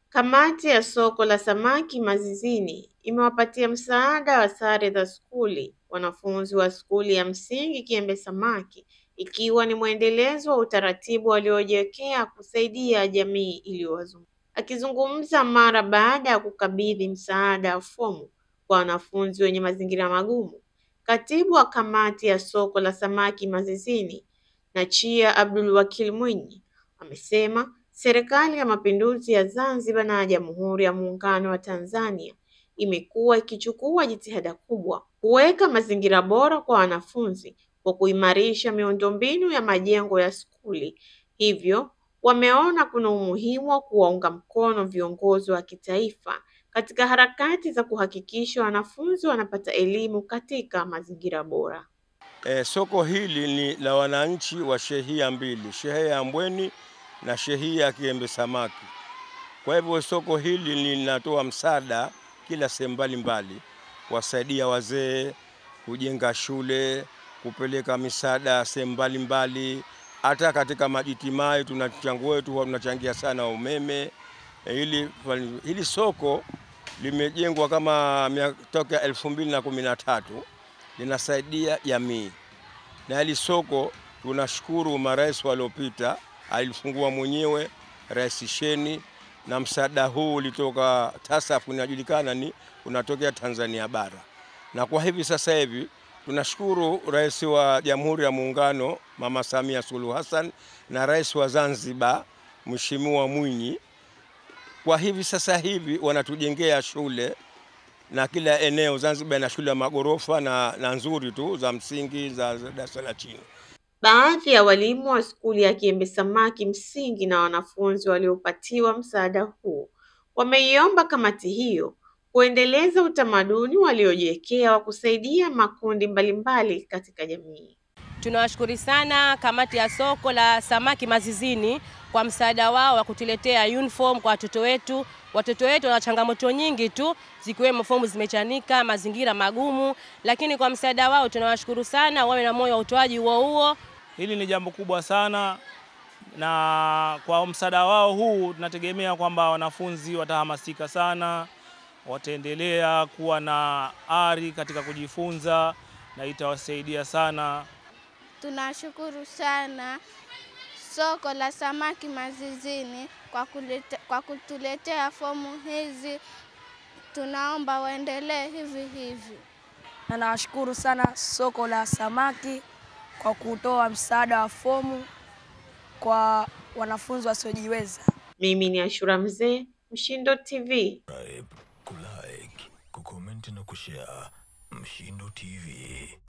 Kamati ya soko la samaki Mazizini imewapatia msaada wa sare za skuli wanafunzi wa skuli ya msingi Kiembe Samaki, ikiwa ni mwendelezo wa utaratibu waliojiwekea kusaidia jamii iliyowazunguka. Akizungumza mara baada ya kukabidhi msaada wa fomu kwa wanafunzi wenye mazingira magumu, katibu wa kamati ya soko la samaki Mazizini Nachia Abdul Wakil Mwinyi amesema Serikali ya Mapinduzi ya Zanzibar na Jamhuri ya Muungano wa Tanzania imekuwa ikichukua jitihada kubwa kuweka mazingira bora kwa wanafunzi kwa kuimarisha miundombinu ya majengo ya skuli. Hivyo wameona kuna umuhimu wa kuwaunga mkono viongozi wa kitaifa katika harakati za kuhakikisha wanafunzi wanapata elimu katika mazingira bora. Soko hili ni la wananchi wa shehia mbili, shehia ya Ambweni na shehia ya Kiembe Samaki. Kwa hivyo soko hili linatoa msaada kila sehemu mbalimbali, wasaidia wazee, kujenga shule, kupeleka misaada sehemu mbalimbali, hata katika majitimai tunachangia wetu tunachangia sana umeme. Hili soko limejengwa kama toka 2013, linasaidia jamii. Na hili soko tunashukuru marais waliopita, alifungua mwenyewe Rais Sheni, na msaada huu ulitoka TASAF, unajulikana ni unatokea Tanzania bara. Na kwa hivi sasa hivi tunashukuru Rais wa Jamhuri ya Muungano Mama Samia Suluhu Hassan na Rais wa Zanzibar Mheshimiwa Mwinyi, kwa hivi sasa hivi wanatujengea shule na kila eneo Zanzibar na shule ya magorofa na nzuri tu za msingi za darasa la chini. Baadhi ya walimu wa skuli ya Kiembe Samaki msingi na wanafunzi waliopatiwa msaada huu wameiomba kamati hiyo kuendeleza utamaduni waliojiwekea wa kusaidia makundi mbalimbali katika jamii. Tunawashukuru sana kamati ya soko la samaki Mazizini kwa msaada wao wa kutuletea uniform kwa watoto wetu. Watoto wetu wana changamoto nyingi tu, zikiwemo fomu zimechanika, mazingira magumu, lakini kwa msaada wao tunawashukuru sana, wawe na moyo wa utoaji huo. Hili ni jambo kubwa sana, na kwa msaada wao huu tunategemea kwamba wanafunzi watahamasika sana, wataendelea kuwa na ari katika kujifunza na itawasaidia sana. Tunashukuru sana soko la samaki Mazizini kwa kutuletea fomu hizi. Tunaomba waendelee hivi. Na nawashukuru sana soko la samaki kwa kutoa msaada wa fomu kwa wanafunzi wasiojiweza. Mimi ni Ashura Mzee, Mshindo TV. Kulike, kucomment na kushare Mshindo TV.